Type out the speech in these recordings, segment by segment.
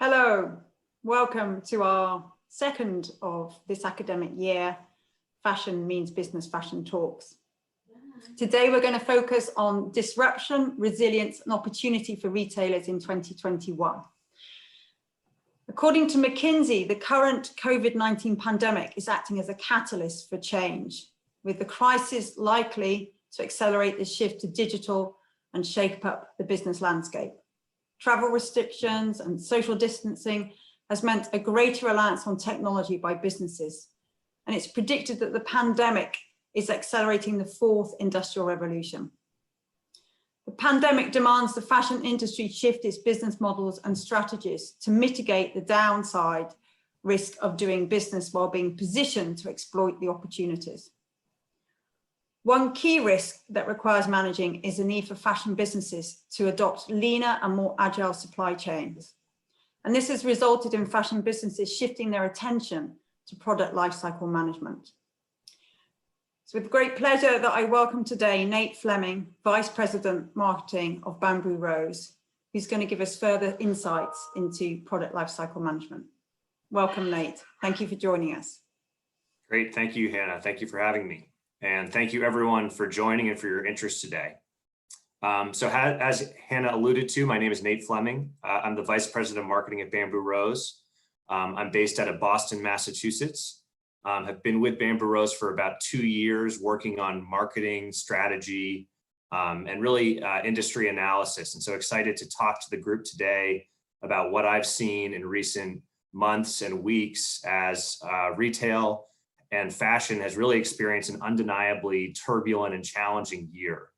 Hello, welcome to our second of this academic year, Fashion Means Business Fashion Talks. Today we're going to focus on disruption, resilience and opportunity for retailers in 2021. According to McKinsey, the current COVID-19 pandemic is acting as a catalyst for change, with the crisis likely to accelerate the shift to digital and shape up the business landscape. Travel restrictions and social distancing has meant a greater reliance on technology by businesses. And it's predicted that the pandemic is accelerating the fourth industrial revolution. The pandemic demands the fashion industry shift its business models and strategies to mitigate the downside risk of doing business while being positioned to exploit the opportunities. One key risk that requires managing is the need for fashion businesses to adopt leaner and more agile supply chains. And this has resulted in fashion businesses shifting their attention to product lifecycle management. So with great pleasure that I welcome today Nate Flemming, Vice President Marketing of Bamboo Rose, who's going to give us further insights into product lifecycle management. Welcome, Nate. Thank you for joining us. Great. Thank you, Hannah. Thank you for having me. And thank you everyone for joining and for your interest today. As Hannah alluded to, my name is Nate Flemming. I'm the Vice President of Marketing at Bamboo Rose. I'm based out of Boston, Massachusetts. Have been with Bamboo Rose for about 2 years, working on marketing, strategy, and really industry analysis. And so excited to talk to the group today about what I've seen in recent months and weeks as retail and fashion has really experienced an undeniably turbulent and challenging year.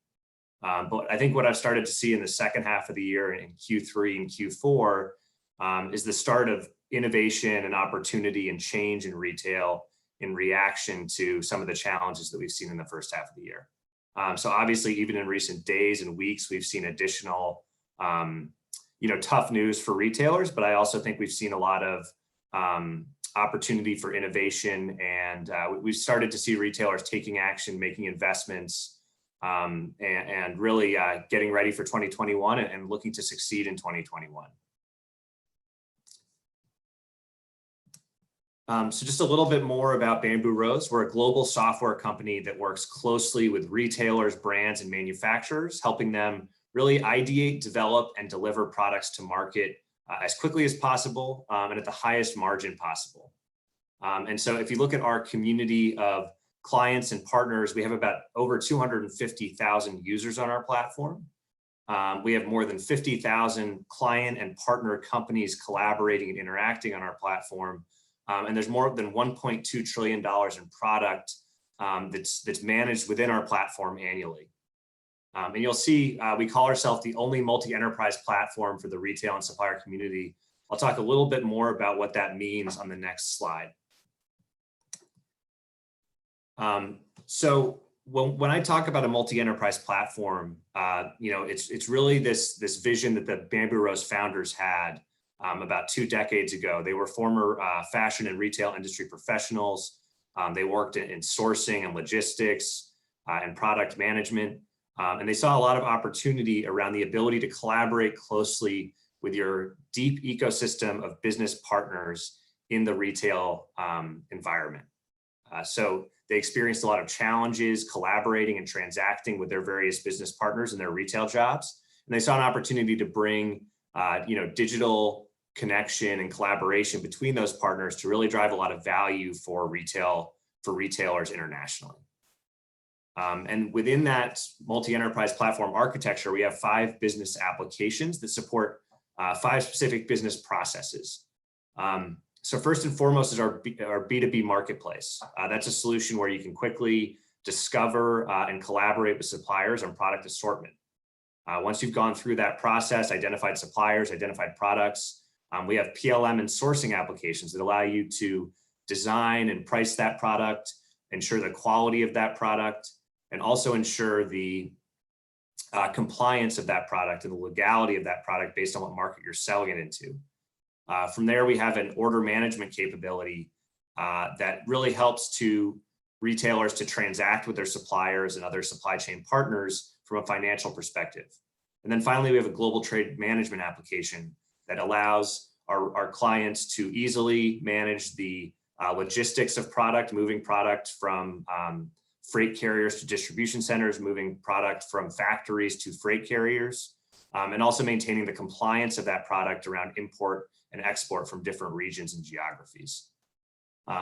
But I think what I've started to see in the second half of the year in Q3 and Q4 is the start of innovation and opportunity and change in retail in reaction to some of the challenges that we've seen in the first half of the year. So obviously, even in recent days and weeks, we've seen additional tough news for retailers, but I also think we've seen a lot of opportunity for innovation, and we've started to see retailers taking action, making investments, and really getting ready for 2021 and looking to succeed in 2021. So just a little bit more about Bamboo Rose. We're a global software company that works closely with retailers, brands, and manufacturers, helping them really ideate, develop, and deliver products to market as quickly as possible and at the highest margin possible. And so if you look at our community of clients and partners, we have about over 250,000 users on our platform. We have more than 50,000 client and partner companies collaborating and interacting on our platform. And there's more than $1.2 trillion in product that's managed within our platform annually. And you'll see we call ourselves the only multi-enterprise platform for the retail and supplier community. I'll talk a little bit more about what that means on the next slide. So when I talk about a multi-enterprise platform, it's really this vision that the Bamboo Rose founders had about 2 decades ago. They were former fashion and retail industry professionals. They worked in sourcing and logistics and product management. And they saw a lot of opportunity around the ability to collaborate closely with your deep ecosystem of business partners in the retail environment. So they experienced a lot of challenges collaborating and transacting with their various business partners in their retail jobs. And they saw an opportunity to bring digital connection and collaboration between those partners to really drive a lot of value for retailers internationally. And within that multi-enterprise platform architecture, we have 5 business applications that support 5 specific business processes. So first and foremost is our B2B Marketplace. That's a solution where you can quickly discover and collaborate with suppliers on product assortment. Once you've gone through that process, identified suppliers, identified products, we have PLM and sourcing applications that allow you to design and price that product, ensure the quality of that product, and also ensure the compliance of that product and the legality of that product based on what market you're selling it into. From there, we have an order management capability that really helps retailers to transact with their suppliers and other supply chain partners from a financial perspective. And then finally, we have a global trade management application that allows our clients to easily manage the logistics of product, moving product from freight carriers to distribution centers, moving product from factories to freight carriers, and also maintaining the compliance of that product around import and export from different regions and geographies.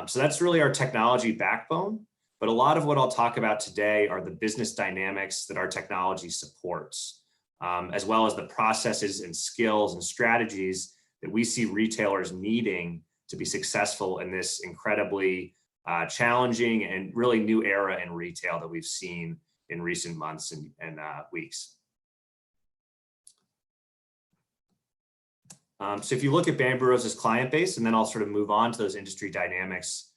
So that's really our technology backbone. But a lot of what I'll talk about today are the business dynamics that our technology supports, as well as the processes and skills and strategies that we see retailers needing to be successful in this incredibly challenging and really new era in retail that we've seen in recent months and weeks. So if you look at Bamboo Rose's client base, and then I'll sort of move on to those industry dynamics,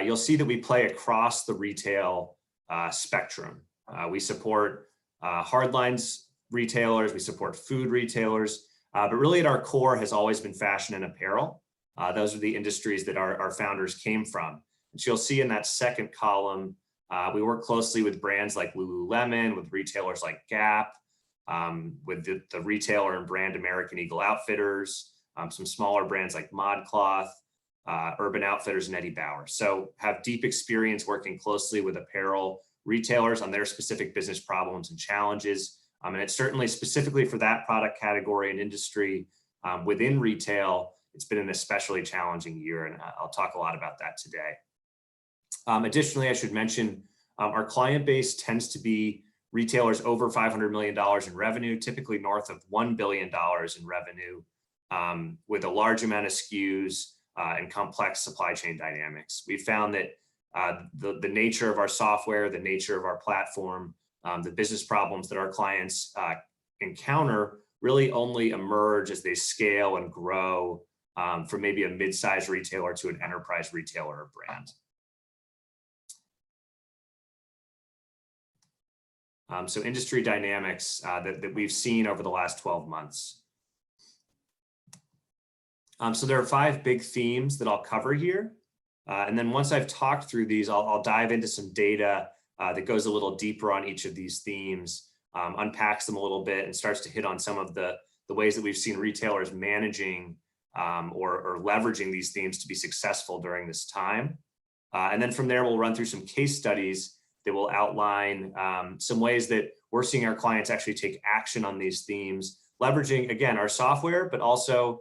you'll see that we play across the retail spectrum. We support hardlines retailers, we support food retailers, but really at our core has always been fashion and apparel. Those are the industries that our founders came from. And so you'll see in that second column, we work closely with brands like Lululemon, with retailers like Gap, with the retailer and brand American Eagle Outfitters, some smaller brands like ModCloth, Urban Outfitters, and Eddie Bauer. So have deep experience working closely with apparel retailers on their specific business problems and challenges. And it's certainly specifically for that product category and industry within retail, it's been an especially challenging year, and I'll talk a lot about that today. Additionally, I should mention our client base tends to be retailers over $500 million in revenue, typically north of $1 billion in revenue, with a large amount of SKUs and complex supply chain dynamics. We found that the nature of our software, the nature of our platform, the business problems that our clients encounter really only emerge as they scale and grow from maybe a mid-sized retailer to an enterprise retailer or brand. So industry dynamics that we've seen over the last 12 months. So there are 5 big themes that I'll cover here. And then once I've talked through these, I'll dive into some data that goes a little deeper on each of these themes, unpacks them a little bit, and starts to hit on some of the ways that we've seen retailers managing or leveraging these themes to be successful during this time. And then from there, we'll run through some case studies that will outline some ways that we're seeing our clients actually take action on these themes, leveraging, again, our software, but also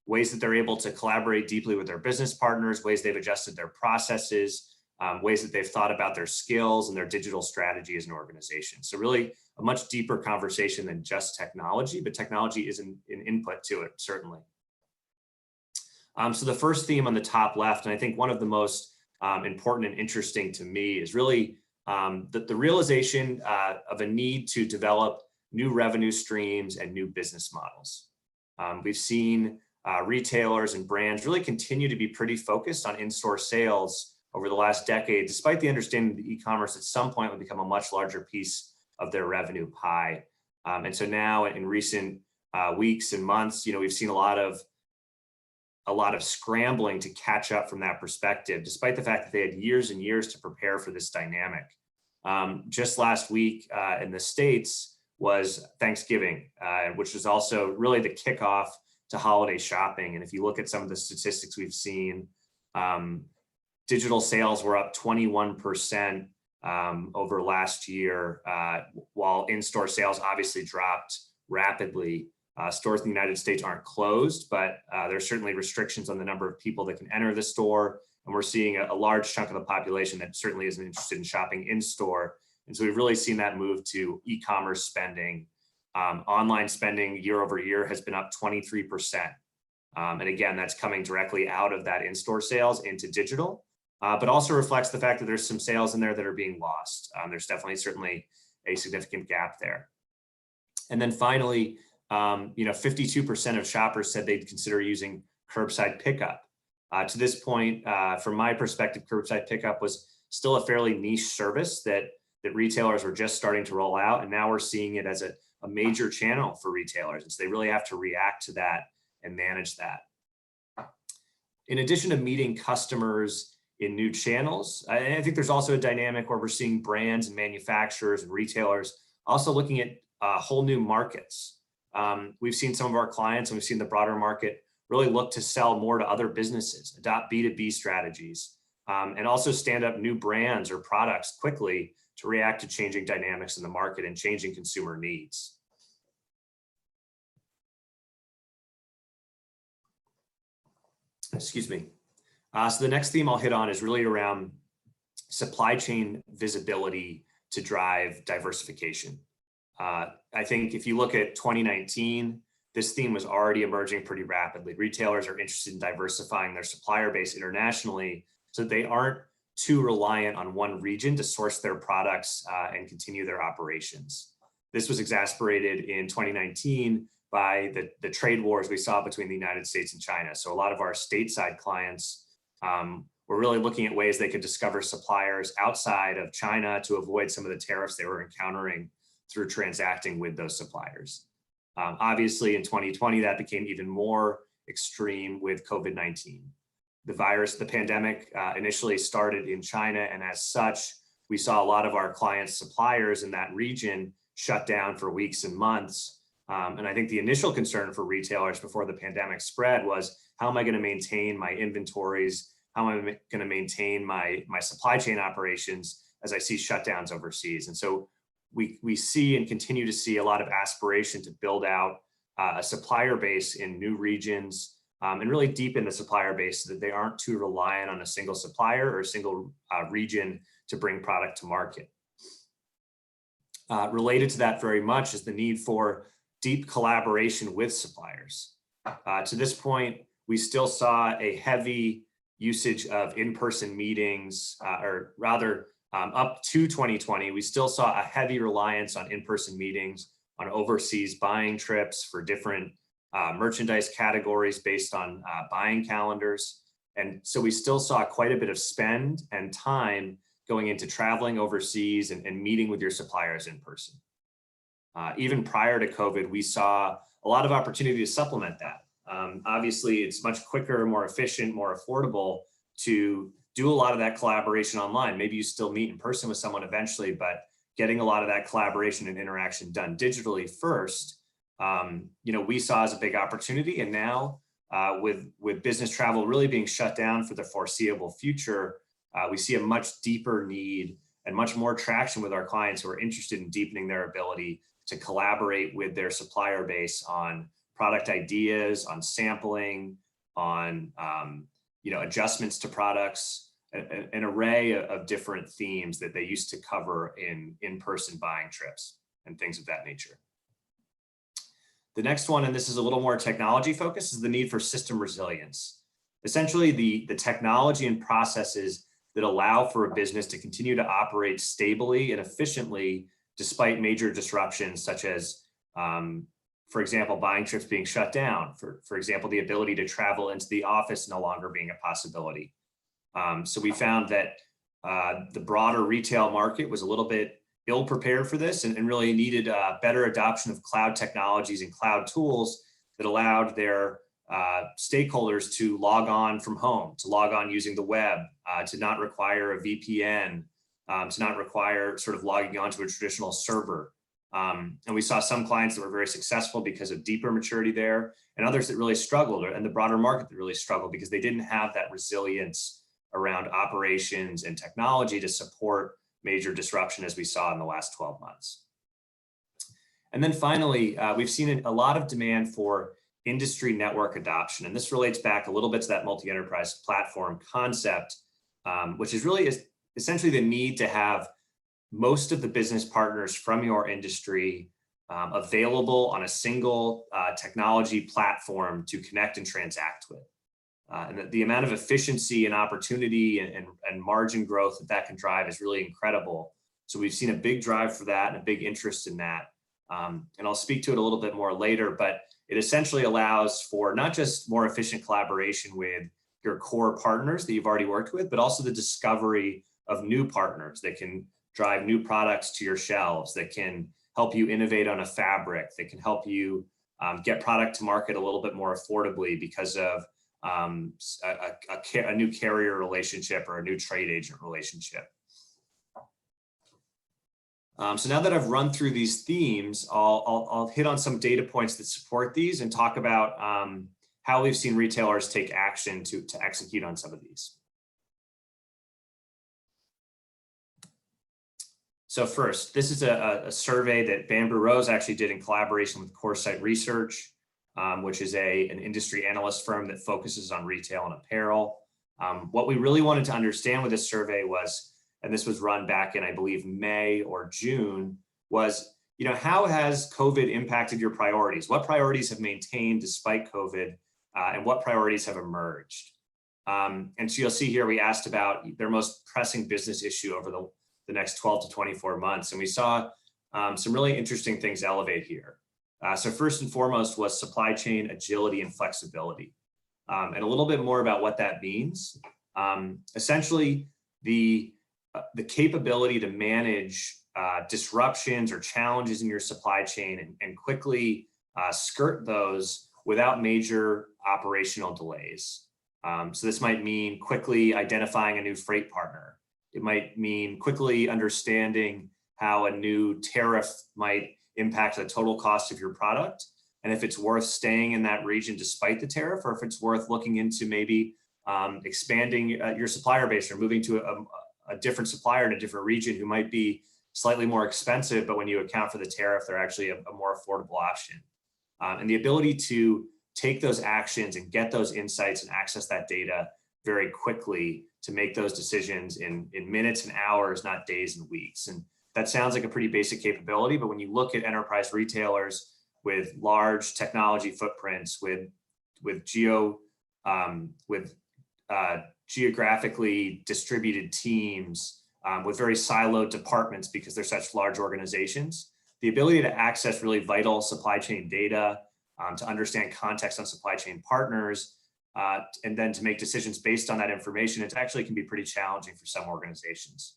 ways that they're able to collaborate deeply with their business partners, ways they've adjusted their processes, ways that they've thought about their skills and their digital strategy as an organization. So really a much deeper conversation than just technology, but technology is an input to it, certainly. So the first theme on the top left, and I think one of the most important and interesting to me, is really the realization of a need to develop new revenue streams and new business models. We've seen retailers and brands really continue to be pretty focused on in-store sales over the last decade, despite the understanding that e-commerce at some point will become a much larger piece of their revenue pie. And so now in recent weeks and months, we've seen a lot of scrambling to catch up from that perspective, despite the fact that they had years and years to prepare for this dynamic. Just last week in the States was Thanksgiving, which was also really the kickoff to holiday shopping. And if you look at some of the statistics we've seen, digital sales were up 21% over last year, while in-store sales obviously dropped rapidly. Stores in the United States aren't closed, but there's certainly restrictions on the number of people that can enter the store. And we're seeing a large chunk of the population that certainly isn't interested in shopping in store. And so we've really seen that move to e-commerce spending. Online spending year over year has been up 23%. And again, that's coming directly out of that in-store sales into digital, but also reflects the fact that there's some sales in there that are being lost. There's certainly a significant gap there. And then finally, 52% of shoppers said they'd consider using curbside pickup. To this point, from my perspective, curbside pickup was still a fairly niche service that retailers were just starting to roll out. And now we're seeing it as a major channel for retailers. And so they really have to react to that and manage that. In addition to meeting customers in new channels, I think there's also a dynamic where we're seeing brands and manufacturers and retailers also looking at whole new markets. We've seen some of our clients and we've seen the broader market really look to sell more to other businesses, adopt B2B strategies, and also stand up new brands or products quickly to react to changing dynamics in the market and changing consumer needs. Excuse me. So the next theme I'll hit on is really around supply chain visibility to drive diversification. I think if you look at 2019, this theme was already emerging pretty rapidly. Retailers are interested in diversifying their supplier base internationally so that they aren't too reliant on one region to source their products and continue their operations. This was exacerbated in 2019 by the trade wars we saw between the United States and China. So a lot of our stateside clients were really looking at ways they could discover suppliers outside of China to avoid some of the tariffs they were encountering through transacting with those suppliers. Obviously, in 2020, that became even more extreme with COVID-19. The pandemic initially started in China, and as such, we saw a lot of our clients' suppliers in that region shut down for weeks and months. And I think the initial concern for retailers before the pandemic spread was, how am I going to maintain my inventories? How am I going to maintain my supply chain operations as I see shutdowns overseas? And so we see and continue to see a lot of aspiration to build out a supplier base in new regions and really deepen the supplier base so that they aren't too reliant on a single supplier or a single region to bring product to market. Related to that very much is the need for deep collaboration with suppliers. To this point, we still saw a heavy usage of in-person meetings, or rather up to 2020, we still saw a heavy reliance on in-person meetings, on overseas buying trips for different merchandise categories based on buying calendars. And so we still saw quite a bit of spend and time going into traveling overseas and meeting with your suppliers in person. Even prior to COVID, we saw a lot of opportunity to supplement that. Obviously, it's much quicker, more efficient, more affordable to do a lot of that collaboration online. Maybe you still meet in person with someone eventually, but getting a lot of that collaboration and interaction done digitally first, we saw as a big opportunity. And now with business travel really being shut down for the foreseeable future, we see a much deeper need and much more traction with our clients who are interested in deepening their ability to collaborate with their supplier base on product ideas, on sampling, on adjustments to products, an array of different themes that they used to cover in in-person buying trips and things of that nature. The next one, and this is a little more technology focused, is the need for system resilience. Essentially, the technology and processes that allow for a business to continue to operate stably and efficiently despite major disruptions such as, for example, buying trips being shut down, for example, the ability to travel into the office no longer being a possibility. So we found that the broader retail market was a little bit ill prepared for this and really needed better adoption of cloud technologies and cloud tools that allowed their stakeholders to log on from home, to log on using the web, to not require a VPN, to not require sort of logging onto a traditional server. And we saw some clients that were very successful because of deeper maturity there, and others that really struggled, and the broader market that really struggled because they didn't have that resilience around operations and technology to support major disruption as we saw in the last 12 months. And then finally, we've seen a lot of demand for industry network adoption. And this relates back a little bit to that multi-enterprise platform concept, which is really essentially the need to have most of the business partners from your industry available on a single technology platform to connect and transact with. And the amount of efficiency and opportunity and margin growth that can drive is really incredible. So we've seen a big drive for that and a big interest in that. And I'll speak to it a little bit more later, but it essentially allows for not just more efficient collaboration with your core partners that you've already worked with, but also the discovery of new partners that can drive new products to your shelves, that can help you innovate on a fabric, that can help you get product to market a little bit more affordably because of a new carrier relationship or a new trade agent relationship. So now that I've run through these themes, I'll hit on some data points that support these and talk about how we've seen retailers take action to execute on some of these. So first, this is a survey that Bamboo Rose actually did in collaboration with Coresight Research, which is an industry analyst firm that focuses on retail and apparel. What we really wanted to understand with this survey was, and this was run back in, I believe, May or June, was, how has COVID impacted your priorities? What priorities have maintained despite COVID, and what priorities have emerged? And so you'll see here, we asked about their most pressing business issue over the next 12 to 24 months. And we saw some really interesting things elevate here. So first and foremost was supply chain agility and flexibility. And a little bit more about what that means. Essentially, the capability to manage disruptions or challenges in your supply chain and quickly skirt those without major operational delays. So this might mean quickly identifying a new freight partner. It might mean quickly understanding how a new tariff might impact the total cost of your product, and if it's worth staying in that region despite the tariff, or if it's worth looking into maybe expanding your supplier base or moving to a different supplier in a different region who might be slightly more expensive, but when you account for the tariff, they're actually a more affordable option. And the ability to take those actions and get those insights and access that data very quickly to make those decisions in minutes and hours, not days and weeks. And that sounds like a pretty basic capability, but when you look at enterprise retailers with large technology footprints, with geographically distributed teams, with very siloed departments because they're such large organizations, the ability to access really vital supply chain data, to understand context on supply chain partners, and then to make decisions based on that information, it actually can be pretty challenging for some organizations.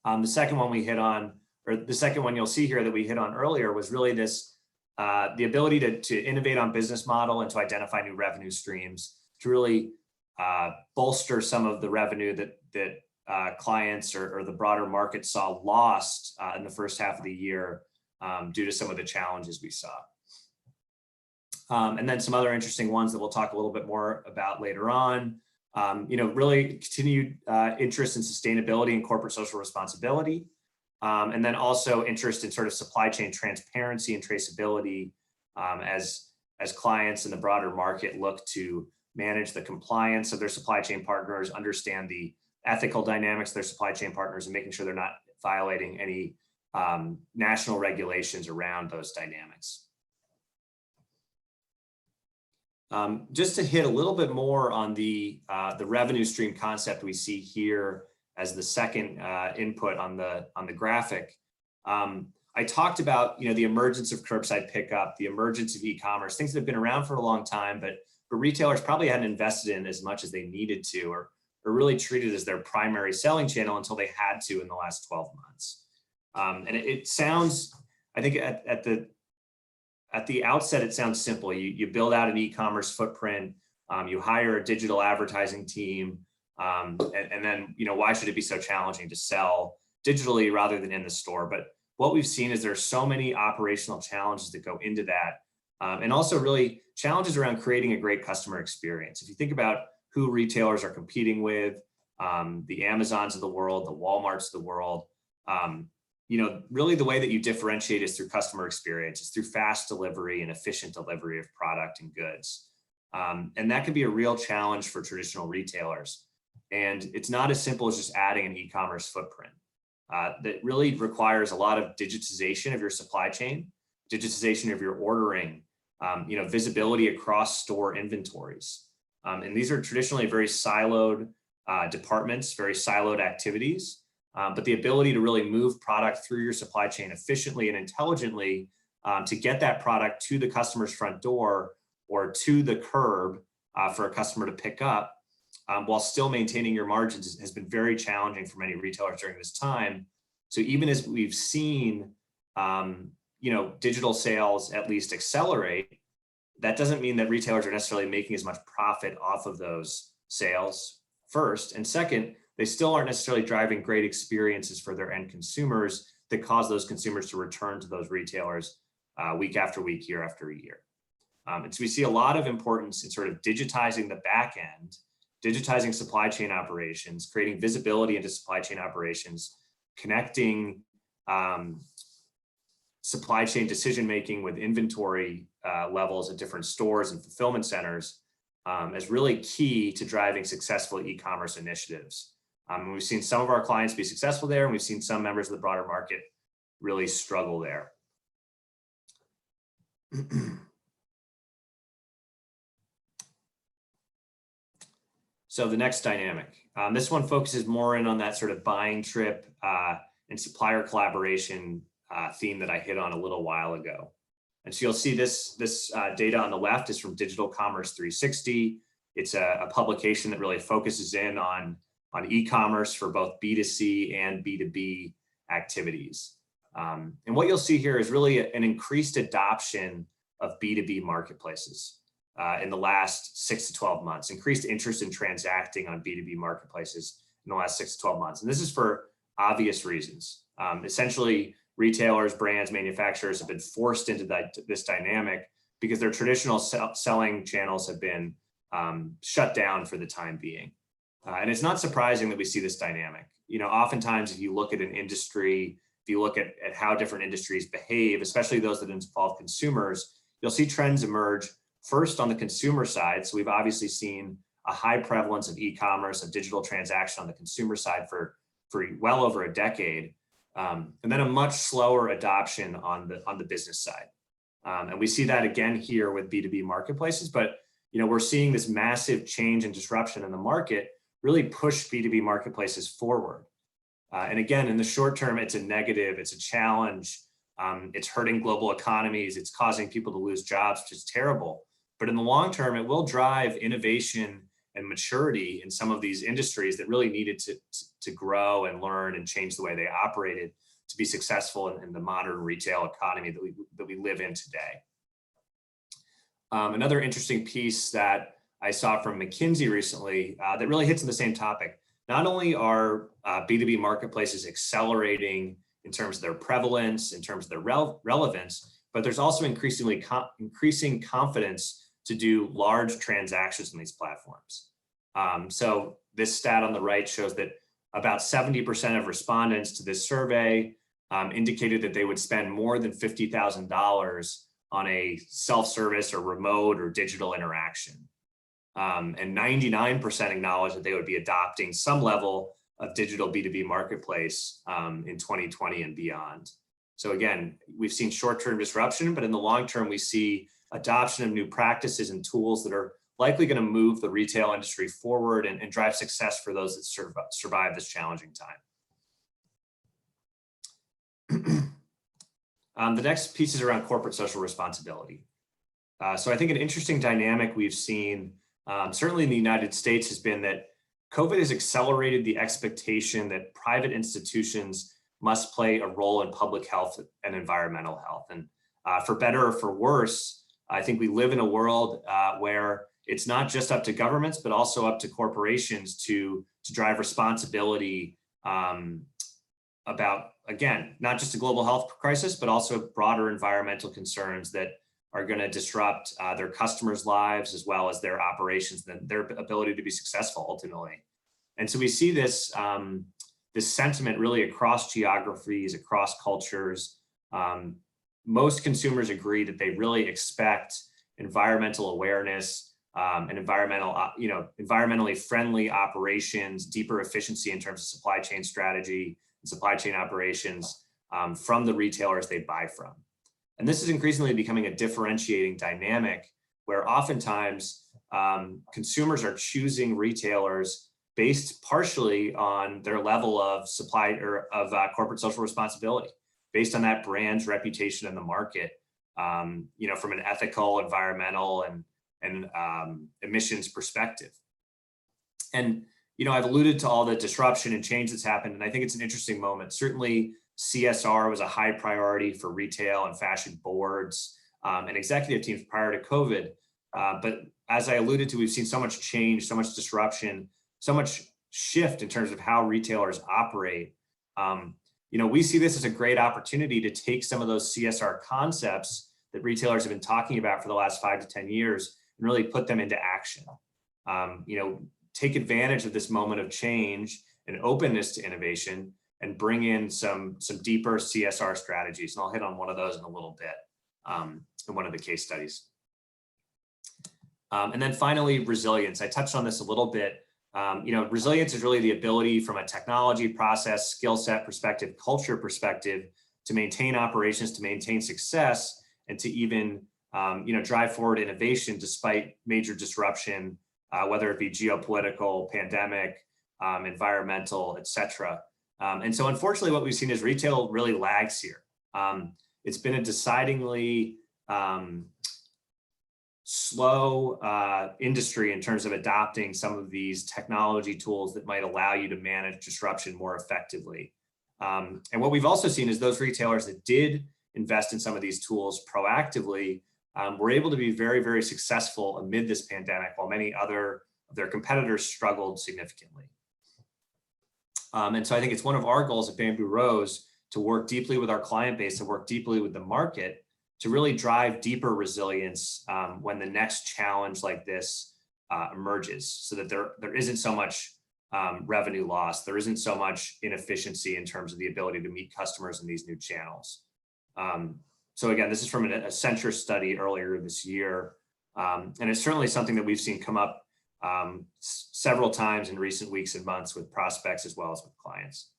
The second one we hit on, or the second one you'll see here that we hit on earlier, was really this, the ability to innovate on business model and to identify new revenue streams to really bolster some of the revenue that clients or the broader market saw lost in the first half of the year due to some of the challenges we saw. And then some other interesting ones that we'll talk a little bit more about later on. Really continued interest in sustainability and corporate social responsibility. And then also interest in sort of supply chain transparency and traceability as clients in the broader market look to manage the compliance of their supply chain partners, understand the ethical dynamics of their supply chain partners, and making sure they're not violating any national regulations around those dynamics. Just to hit a little bit more on the revenue stream concept we see here as the second input on the graphic. I talked about the emergence of curbside pickup, the emergence of e-commerce, things that have been around for a long time, but retailers probably hadn't invested in as much as they needed to, or really treated as their primary selling channel until they had to in the last 12 months. And it sounds, I think at the outset, it sounds simple. You build out an e-commerce footprint, you hire a digital advertising team, and then why should it be so challenging to sell digitally rather than in the store? But what we've seen is there's so many operational challenges that go into that, and also really challenges around creating a great customer experience. If you think about who retailers are competing with, the Amazons of the world, the Walmarts of the world, really the way that you differentiate is through customer experience. It's through fast delivery and efficient delivery of product and goods. And that can be a real challenge for traditional retailers. And it's not as simple as just adding an e-commerce footprint. That really requires a lot of digitization of your supply chain, digitization of your ordering, visibility across store inventories. And these are traditionally very siloed departments, very siloed activities. But the ability to really move product through your supply chain efficiently and intelligently to get that product to the customer's front door or to the curb for a customer to pick up while still maintaining your margins has been very challenging for many retailers during this time. So even as we've seen, digital sales at least accelerate, that doesn't mean that retailers are necessarily making as much profit off of those sales, first. And second, they still aren't necessarily driving great experiences for their end consumers that cause those consumers to return to those retailers week after week, year after year. And so we see a lot of importance in sort of digitizing the back end, digitizing supply chain operations, creating visibility into supply chain operations, connecting supply chain decision-making with inventory levels at different stores and fulfillment centers as really key to driving successful e-commerce initiatives. We've seen some of our clients be successful there, and we've seen some members of the broader market really struggle there. So the next dynamic, this one focuses more in on that sort of buying trip and supplier collaboration theme that I hit on a little while ago. And so you'll see this data on the left is from Digital Commerce 360. It's a publication that really focuses in on e-commerce for both B2C and B2B activities. And what you'll see here is really an increased adoption of B2B marketplaces in the last 6 to 12 months, increased interest in transacting on B2B marketplaces in the last 6 to 12 months. And this is for obvious reasons. Essentially, retailers, brands, manufacturers have been forced into this dynamic because their traditional selling channels have been shut down for the time being. And it's not surprising that we see this dynamic. You know, oftentimes if you look at an industry, if you look at how different industries behave, especially those that involve consumers, you'll see trends emerge first on the consumer side. So we've obviously seen a high prevalence of e-commerce, of digital transaction on the consumer side for well over a decade. And then a much slower adoption on the business side. And we see that again here with B2B marketplaces, but you know, we're seeing this massive change and disruption in the market really push B2B marketplaces forward. And again, in the short term, it's a negative, it's a challenge, it's hurting global economies, it's causing people to lose jobs, which is terrible. But in the long term, it will drive innovation and maturity in some of these industries that really needed to grow and learn and change the way they operated to be successful in the modern retail economy that we live in today. Another interesting piece that I saw from McKinsey recently that really hits on the same topic. Not only are B2B marketplaces accelerating in terms of their prevalence, in terms of their relevance, but there's also increasing confidence to do large transactions on these platforms. So this stat on the right shows that about 70% of respondents to this survey indicated that they would spend more than $50,000 on a self-service or remote or digital interaction. And 99% acknowledge that they would be adopting some level of digital B2B marketplace in 2020 and beyond. So again, we've seen short-term disruption, but in the long term, we see adoption of new practices and tools that are likely going to move the retail industry forward and drive success for those that survive this challenging time. The next piece is around corporate social responsibility. So I think an interesting dynamic we've seen, certainly in the United States, has been that COVID has accelerated the expectation that private institutions must play a role in public health and environmental health. And for better or for worse, I think we live in a world where it's not just up to governments, but also up to corporations to drive responsibility about, again, not just a global health crisis, but also broader environmental concerns that are going to disrupt their customers' lives as well as their operations and their ability to be successful ultimately. And so we see this, this sentiment really across geographies, across cultures. Most consumers agree that they really expect environmental awareness and environmentally friendly operations, deeper efficiency in terms of supply chain strategy and supply chain operations from the retailers they buy from. And this is increasingly becoming a differentiating dynamic where oftentimes consumers are choosing retailers based partially on their level of supply or of corporate social responsibility, based on that brand's reputation in the market, from an ethical, environmental, and emissions perspective. And I've alluded to all the disruption and change that's happened, and I think it's an interesting moment. Certainly, CSR was a high priority for retail and fashion boards and executive teams prior to COVID. But as I alluded to, we've seen so much change, so much disruption, so much shift in terms of how retailers operate. We see this as a great opportunity to take some of those CSR concepts that retailers have been talking about for the last 5 to 10 years and really put them into action. Take advantage of this moment of change and openness to innovation and bring in some deeper CSR strategies. And I'll hit on one of those in a little bit in one of the case studies. And then finally, resilience. I touched on this a little bit. Resilience is really the ability from a technology, process, skill set perspective, culture perspective to maintain operations, to maintain success, and to even drive forward innovation despite major disruption, whether it be geopolitical, pandemic, environmental, et cetera. And so unfortunately, what we've seen is retail really lags here. It's been a decidedly slow industry in terms of adopting some of these technology tools that might allow you to manage disruption more effectively. And what we've also seen is those retailers that did invest in some of these tools proactively were able to be very, very successful amid this pandemic, while many other of their competitors struggled significantly. And so I think it's one of our goals at Bamboo Rose to work deeply with our client base, to work deeply with the market, to really drive deeper resilience when the next challenge like this emerges, so that there isn't so much revenue loss, there isn't so much inefficiency in terms of the ability to meet customers in these new channels. So again, this is from a Accenture study earlier this year, and it's certainly something that we've seen come up several times in recent weeks and months with prospects as well as with clients.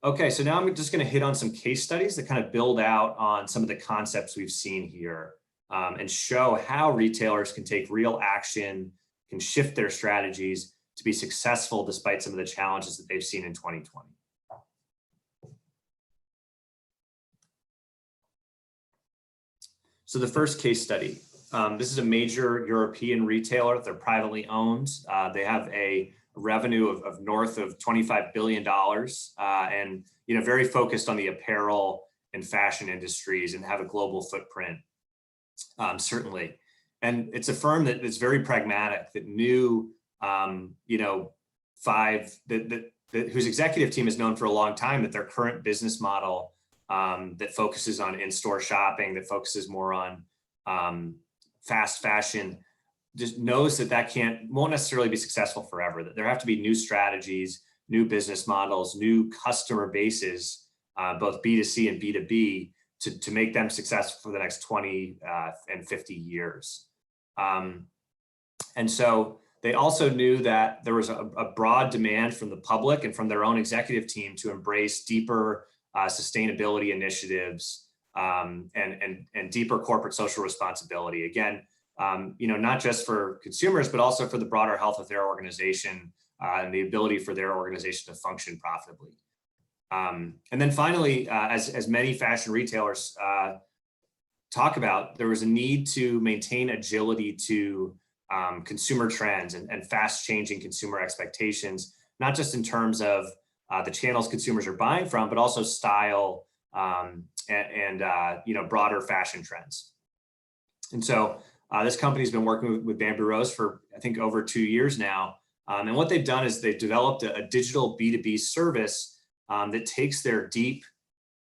Okay, so now I'm just going to hit on some case studies that kind of build out on some of the concepts we've seen here and show how retailers can take real action, can shift their strategies to be successful despite some of the challenges that they've seen in 2020. So the first case study, this is a major European retailer. They're privately owned. They have a revenue of north of $25 billion and very focused on the apparel and fashion industries and have a global footprint, certainly. And it's a firm that is very pragmatic, that knew, whose executive team has known for a long time that their current business model that focuses on in-store shopping, that focuses more on fast fashion, just knows that won't necessarily be successful forever, that there have to be new strategies, new business models, new customer bases, both B2C and B2B, to make them successful for the next 20 and 50 years. And so they also knew that there was a broad demand from the public and from their own executive team to embrace deeper sustainability initiatives and deeper corporate social responsibility. Again, not just for consumers, but also for the broader health of their organization and the ability for their organization to function profitably. And then finally, as many fashion retailers talk about, there was a need to maintain agility to consumer trends and fast changing consumer expectations, not just in terms of the channels consumers are buying from, but also style and broader fashion trends. And so this company's been working with Bamboo Rose for, I think, over 2 years now. And what they've done is they've developed a digital B2B service that takes their deep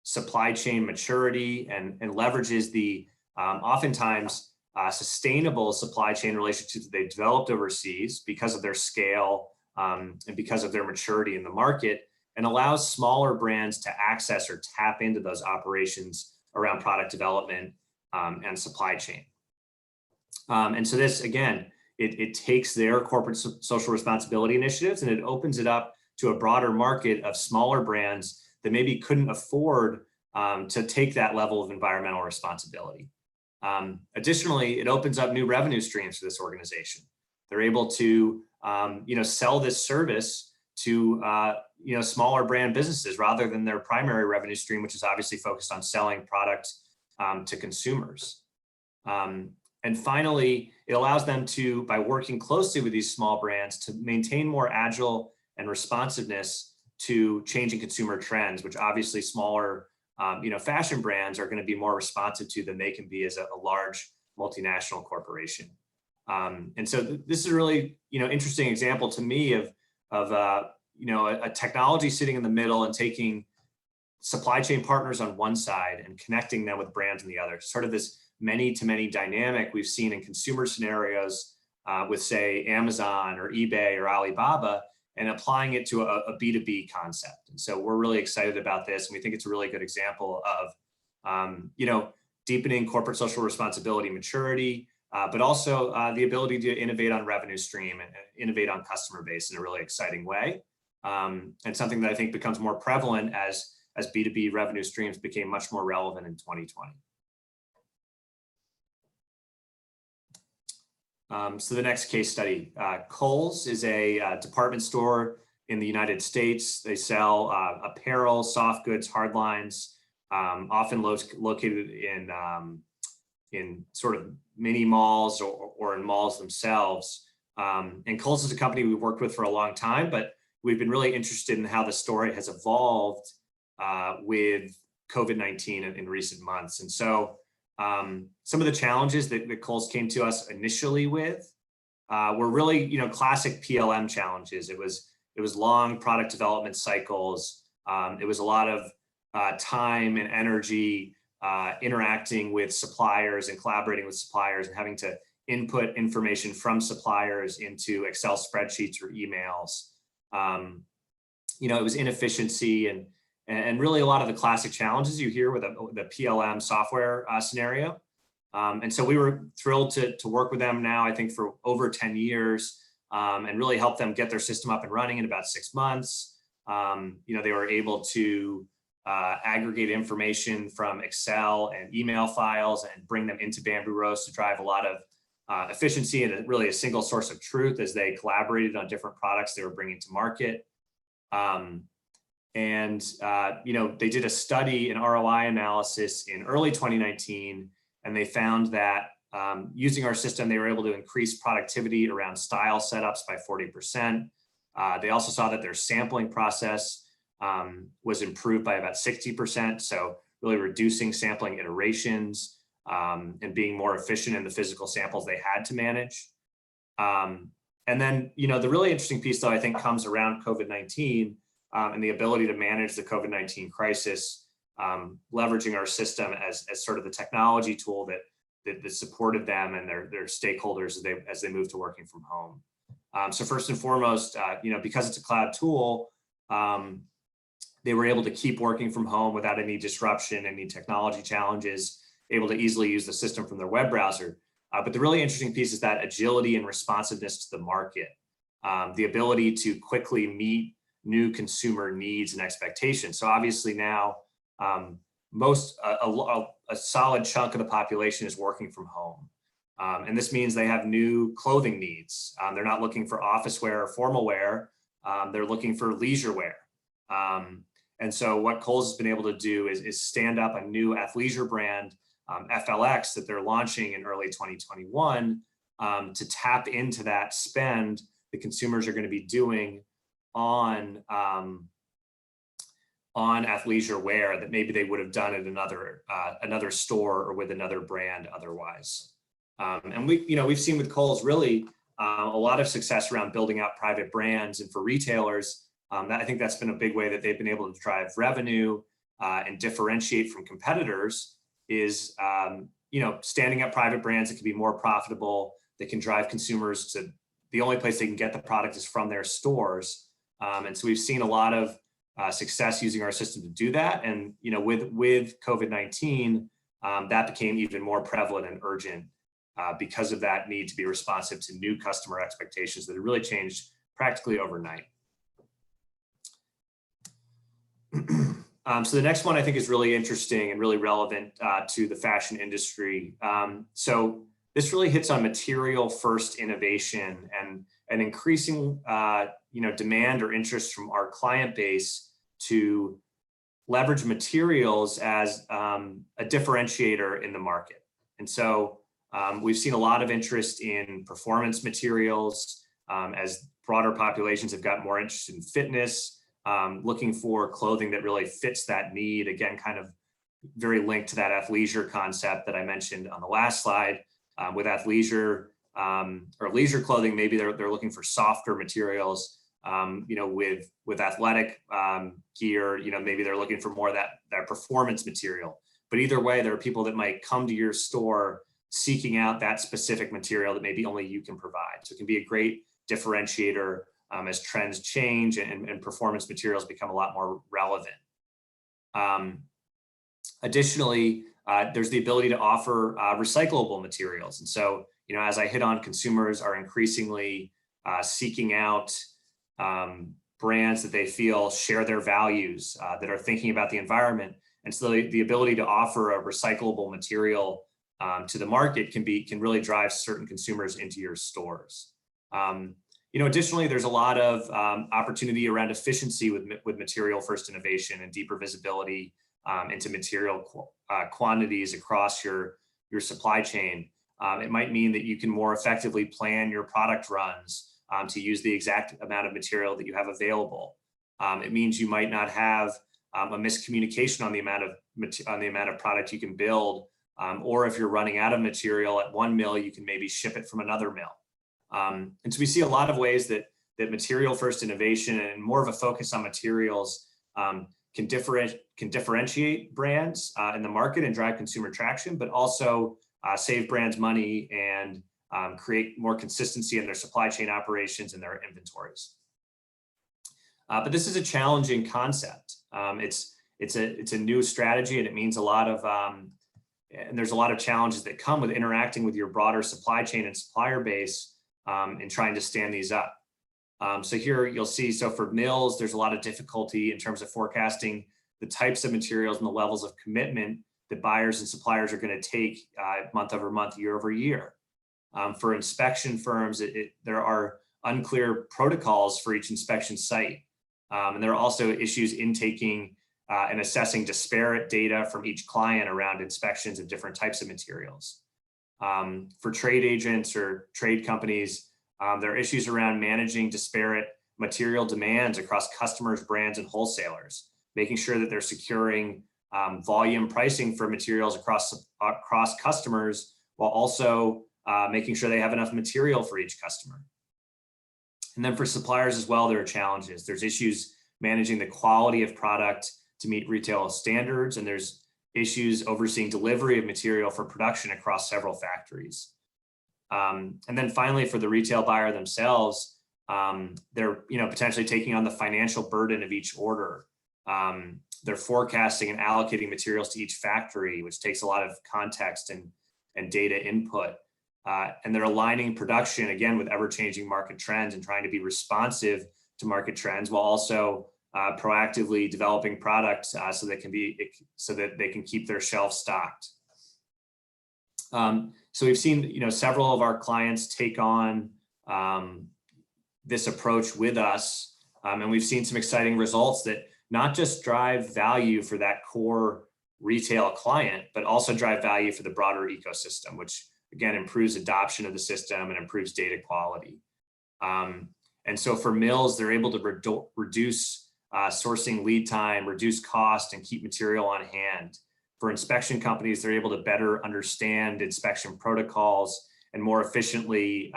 supply chain maturity and leverages the oftentimes sustainable supply chain relationships that they've developed overseas because of their scale and because of their maturity in the market, and allows smaller brands to access or tap into those operations around product development and supply chain. And so this, again, it takes their corporate social responsibility initiatives and it opens it up to a broader market of smaller brands that maybe couldn't afford to take that level of environmental responsibility. Additionally, it opens up new revenue streams for this organization. They're able to sell this service to smaller brand businesses rather than their primary revenue stream, which is obviously focused on selling product to consumers. And finally, it allows them to, by working closely with these small brands, to maintain more agile and responsiveness to changing consumer trends, which obviously smaller fashion brands are going to be more responsive to than they can be as a large multinational corporation. And so this is a really interesting example to me of a technology sitting in the middle and taking supply chain partners on one side and connecting them with brands on the other. Sort of this many-to-many dynamic we've seen in consumer scenarios with, say, Amazon or eBay or Alibaba, and applying it to a B2B concept. And so we're really excited about this, and we think it's a really good example of, deepening corporate social responsibility maturity, but also the ability to innovate on revenue stream and innovate on customer base in a really exciting way. And something that I think becomes more prevalent as B2B revenue streams became much more relevant in 2020. So the next case study, Kohl's is a department store in the United States. They sell apparel, soft goods, hard lines, often located in sort of mini malls or in malls themselves. And Kohl's is a company we've worked with for a long time, but we've been really interested in how the story has evolved with COVID-19 in recent months. And so some of the challenges that Kohl's came to us initially with were really, classic PLM challenges. It was long product development cycles. It was a lot of time and energy interacting with suppliers and collaborating with suppliers and having to input information from suppliers into Excel spreadsheets or emails. It was inefficiency and really a lot of the classic challenges you hear with the PLM software scenario. And so we were thrilled to work with them now, I think for over 10 years, and really help them get their system up and running in about 6 months. They were able to aggregate information from Excel and email files and bring them into Bamboo Roast to drive a lot of efficiency and really a single source of truth as they collaborated on different products they were bringing to market. They did a study, an ROI analysis in early 2019, and they found that using our system, they were able to increase productivity around style setups by 40%. They also saw that their sampling process was improved by about 60%. So really reducing sampling iterations and being more efficient in the physical samples they had to manage. And then, the really interesting piece, though, I think comes around COVID-19 and the ability to manage the COVID-19 crisis, leveraging our system as sort of the technology tool that supported them and their stakeholders as they move to working from home. So first and foremost, because it's a cloud tool, they were able to keep working from home without any disruption, any technology challenges, able to easily use the system from their web browser. But the really interesting piece is that agility and responsiveness to the market, the ability to quickly meet new consumer needs and expectations. So obviously now, a solid chunk of the population is working from home. And this means they have new clothing needs. They're not looking for office wear or formal wear. They're looking for leisure wear. And so what Kohl's has been able to do is stand up a new athleisure brand, FLX, that they're launching in early 2021 to tap into that spend the consumers are going to be doing on athleisure wear that maybe they would have done at another store or with another brand otherwise. And we've seen with Kohl's really a lot of success around building out private brands, and for retailers, I think that's been a big way that they've been able to drive revenue and differentiate from competitors is standing up private brands that can be more profitable, that can drive consumers to the only place they can get the product is from their stores. And so we've seen a lot of success using our system to do that. And with COVID-19, that became even more prevalent and urgent because of that need to be responsive to new customer expectations that have really changed practically overnight. So the next one I think is really interesting and really relevant to the fashion industry. So this really hits on material first innovation and an increasing demand or interest from our client base to leverage materials as a differentiator in the market. And so we've seen a lot of interest in performance materials as broader populations have gotten more interested in fitness, looking for clothing that really fits that need. Again, kind of very linked to that athleisure concept that I mentioned on the last slide. With athleisure or leisure clothing, maybe they're looking for softer materials with athletic gear, maybe they're looking for more of that performance material. But either way, there are people that might come to your store seeking out that specific material that maybe only you can provide. So it can be a great differentiator as trends change and performance materials become a lot more relevant. Additionally, there's the ability to offer recyclable materials. And so, as I hit on, consumers are increasingly seeking out brands that they feel share their values, that are thinking about the environment. And so the ability to offer a recyclable material to the market can really drive certain consumers into your stores. Additionally, there's a lot of opportunity around efficiency with material first innovation and deeper visibility into material quantities across your supply chain. It might mean that you can more effectively plan your product runs to use the exact amount of material that you have available. It means you might not have a miscommunication on the amount of product you can build, or if you're running out of material at one mill, you can maybe ship it from another mill. And so we see a lot of ways that material first innovation and more of a focus on materials can differentiate brands in the market and drive consumer traction, but also save brands money and create more consistency in their supply chain operations and their inventories. But this is a challenging concept. It's a new strategy, and it means a lot of and there's a lot of challenges that come with interacting with your broader supply chain and supplier base and trying to stand these up. So here you'll see, so for mills, there's a lot of difficulty in terms of forecasting the types of materials and the levels of commitment that buyers and suppliers are going to take month over month, year over year. For inspection firms, there are unclear protocols for each inspection site. And there are also issues in taking and assessing disparate data from each client around inspections of different types of materials. For trade agents or trade companies, there are issues around managing disparate material demands across customers, brands, and wholesalers, making sure that they're securing volume pricing for materials across customers, while also making sure they have enough material for each customer. And then for suppliers as well, there are challenges. There's issues managing the quality of product to meet retail standards, and there's issues overseeing delivery of material for production across several factories. And then finally, for the retail buyer themselves, they're potentially taking on the financial burden of each order. They're forecasting and allocating materials to each factory, which takes a lot of context and data input. And they're aligning production, again, with ever-changing market trends and trying to be responsive to market trends, while also proactively developing products so that they can keep their shelves stocked. So we've seen, several of our clients take on this approach with us, and we've seen some exciting results that not just drive value for that core retail client, but also drive value for the broader ecosystem, which again improves adoption of the system and improves data quality. And so for mills, they're able to reduce sourcing lead time, reduce cost, and keep material on hand. For inspection companies, they're able to better understand inspection protocols and more efficiently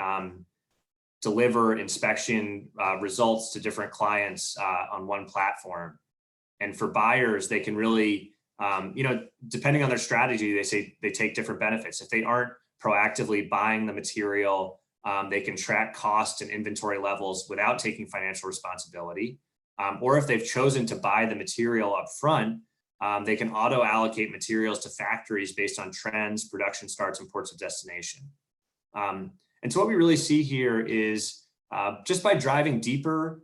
deliver inspection results to different clients on one platform. And for buyers, they can really, depending on their strategy, they take different benefits. If they aren't proactively buying the material, they can track cost and inventory levels without taking financial responsibility. Or if they've chosen to buy the material up front, they can auto allocate materials to factories based on trends, production starts, and ports of destination. And so what we really see here is just by driving deeper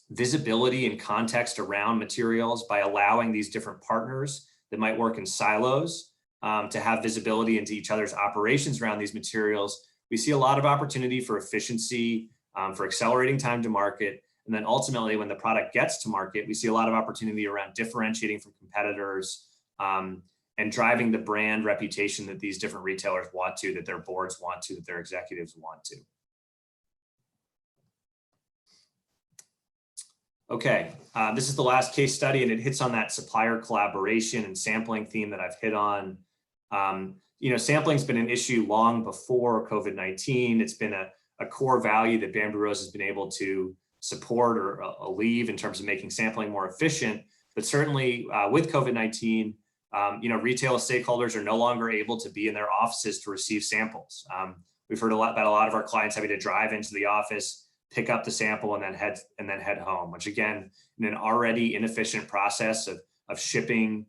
visibility and context around materials, by allowing these different partners that might work in silos to have visibility into each other's operations around these materials, we see a lot of opportunity for efficiency, for accelerating time to market. And then ultimately, when the product gets to market, we see a lot of opportunity around differentiating from competitors and driving the brand reputation that these different retailers want to, that their boards want to, that their executives want to. Okay, this is the last case study, and it hits on that supplier collaboration and sampling theme that I've hit on. Sampling's been an issue long before COVID-19. It's been a a core value that Bamboo Rose has been able to support or alleviate in terms of making sampling more efficient. But certainly with COVID-19, retail stakeholders are no longer able to be in their offices to receive samples. We've heard about a lot of our clients having to drive into the office, pick up the sample, and then head home, which again, in an already inefficient process of shipping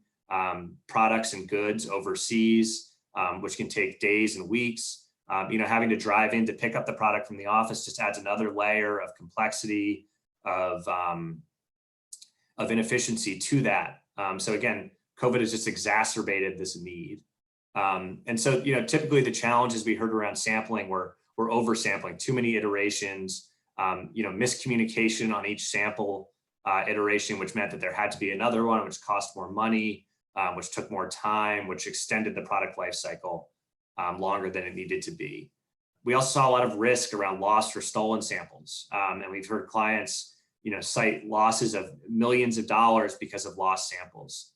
products and goods overseas, which can take days and weeks. Having to drive in to pick up the product from the office just adds another layer of complexity, of inefficiency to that. So again, COVID has just exacerbated this need. And so, typically the challenges we heard around sampling were oversampling, too many iterations, miscommunication on each sample iteration, which meant that there had to be another one, which cost more money, which took more time, which extended the product life cycle longer than it needed to be. We also saw a lot of risk around lost or stolen samples. And we've heard clients, cite losses of millions of dollars because of lost samples,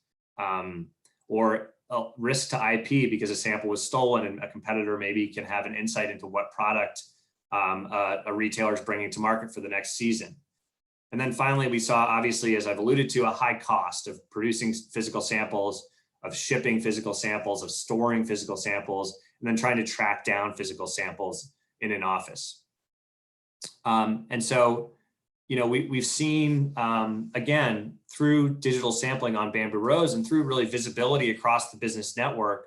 or risk to IP because a sample was stolen and a competitor maybe can have an insight into what product a retailer is bringing to market for the next season. And then finally, we saw, obviously, as I've alluded to, a high cost of producing physical samples, of shipping physical samples, of storing physical samples, and then trying to track down physical samples in an office. And so, we've seen, again, through digital sampling on Bamboo Rose and through really visibility across the business network,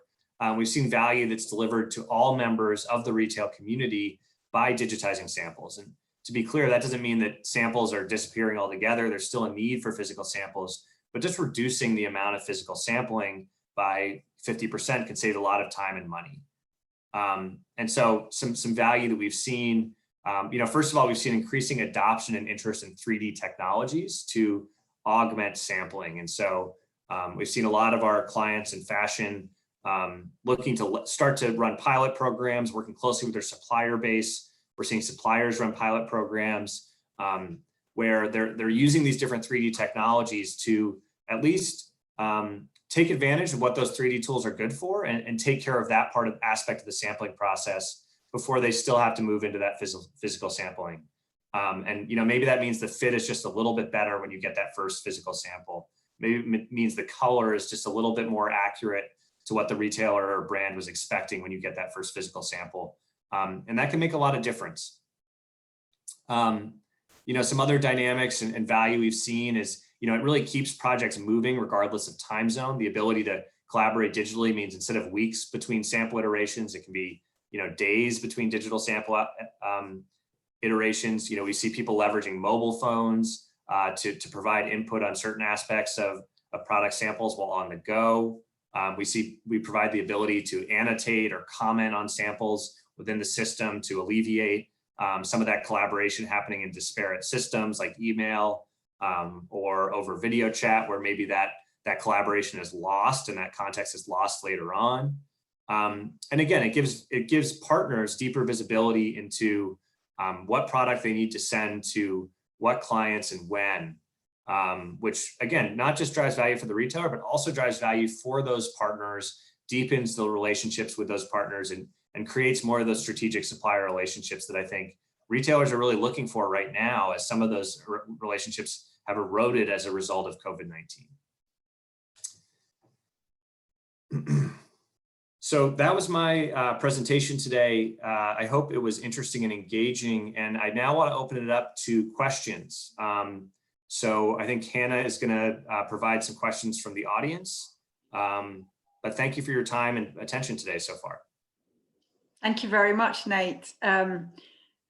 we've seen value that's delivered to all members of the retail community by digitizing samples. And to be clear, that doesn't mean that samples are disappearing altogether. There's still a need for physical samples, but just reducing the amount of physical sampling by 50% could save a lot of time and money. And so some value that we've seen, first of all, we've seen increasing adoption and interest in 3D technologies to augment sampling. And so we've seen a lot of our clients in fashion looking to start to run pilot programs, working closely with their supplier base. We're seeing suppliers run pilot programs where they're using these different 3D technologies to at least take advantage of what those 3D tools are good for and take care of that aspect of the sampling process before they still have to move into that physical sampling. And maybe that means the fit is just a little bit better when you get that first physical sample. Maybe it means the color is just a little bit more accurate to what the retailer or brand was expecting when you get that first physical sample. And that can make a lot of difference. Some other dynamics and value we've seen is, it really keeps projects moving regardless of time zone. The ability to collaborate digitally means instead of weeks between sample iterations, it can be, days between digital sample iterations. We see people leveraging mobile phones to provide input on certain aspects of product samples while on the go. We provide the ability to annotate or comment on samples within the system to alleviate some of that collaboration happening in disparate systems like email or over video chat, where maybe that collaboration is lost and that context is lost later on. And again, it gives partners deeper visibility into what product they need to send to what clients and when, which again, not just drives value for the retailer, but also drives value for those partners, deepens the relationships with those partners, and creates more of those strategic supplier relationships that I think retailers are really looking for right now, as some of those relationships have eroded as a result of COVID-19. So that was my presentation today. I hope it was interesting and engaging, and I now want to open it up to questions. So I think Hannah is going to provide some questions from the audience, but thank you for your time and attention today so far. Thank you very much, Nate. And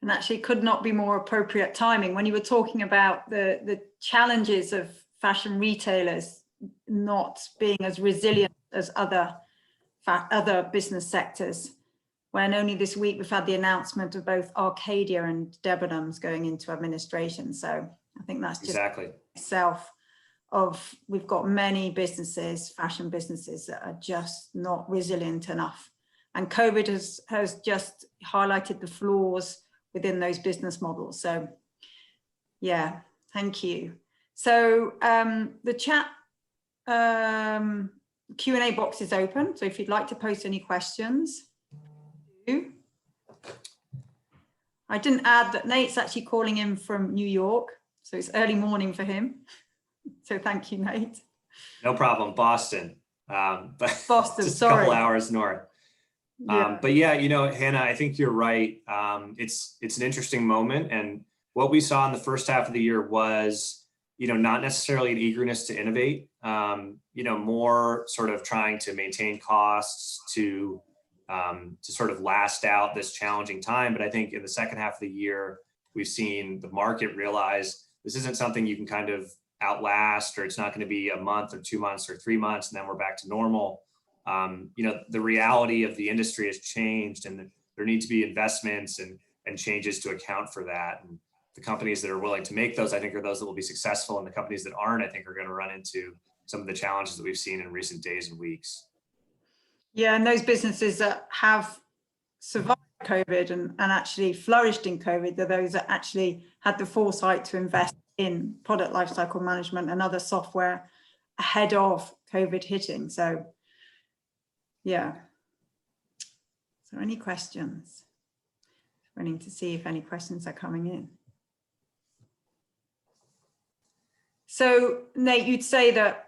actually could not be more appropriate timing when you were talking about the challenges of fashion retailers not being as resilient as other business sectors, when only this week we've had the announcement of both Arcadia and Debenhams going into administration. So I think that's just exactly itself of, we've got many businesses, fashion businesses, that are just not resilient enough. And COVID has just highlighted the flaws within those business models. So yeah, thank you. So the chat Q&A box is open. So if you'd like to post any questions, do. I didn't add that Nate's actually calling in from New York, so it's early morning for him. So thank you, Nate. No problem, Boston. But Boston, just sorry. a couple hours north. Yeah. But yeah, Hannah, I think you're right. It's an interesting moment, and what we saw in the first half of the year was, not necessarily an eagerness to innovate. More sort of trying to maintain costs to sort of last out this challenging time. But I think in the second half of the year, we've seen the market realize this isn't something you can kind of outlast, or it's not going to be a month or 2 months or 3 months and then we're back to normal. The reality of the industry has changed, and there need to be investments and changes to account for that. And the companies that are willing to make those, I think, are those that will be successful, and the companies that aren't, I think, are going to run into some of the challenges that we've seen in recent days and weeks. Yeah, and those businesses that have survived COVID and actually flourished in COVID are those that actually had the foresight to invest in product lifecycle management and other software ahead of COVID hitting. So yeah. So any questions? Waiting to see if any questions are coming in. So Nate, you'd say that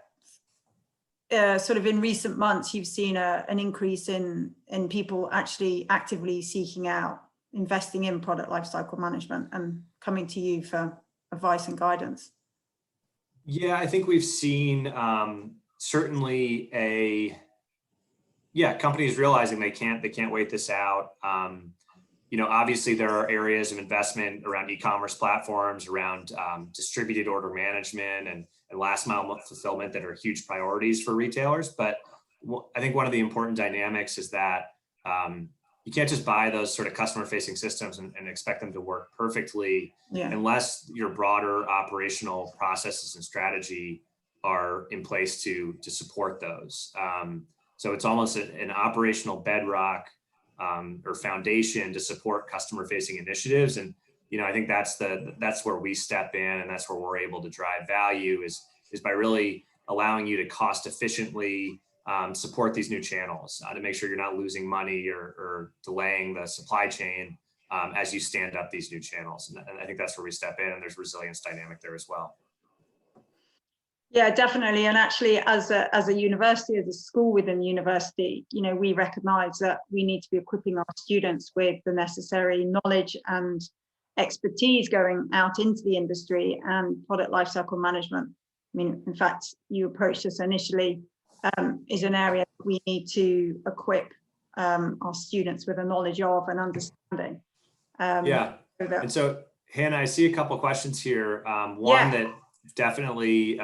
sort of in recent months, you've seen an increase in people actually actively seeking out, investing in product lifecycle management and coming to you for advice and guidance. Yeah, I think we've seen certainly companies realizing they can't wait this out. Obviously there are areas of investment around e-commerce platforms, around distributed order management and last mile fulfillment that are huge priorities for retailers. But I think one of the important dynamics is that you can't just buy those sort of customer facing systems and expect them to work perfectly unless your broader operational processes and strategy are in place to support those. So it's almost an operational bedrock or foundation to support customer facing initiatives. And, I think that's where we step in, and that's where we're able to drive value is by really allowing you to cost efficiently support these new channels to make sure you're not losing money or delaying the supply chain as you stand up these new channels. And I think that's where we step in, and there's resilience dynamic there as well. Yeah, definitely. And actually, as a university, as a school within the university, we recognize that we need to be equipping our students with the necessary knowledge and expertise going out into the industry and product lifecycle management. I mean, in fact, you approached us initially is an area we need to equip our students with a knowledge of and understanding. And so, Hannah, I see a couple of questions here. One that definitely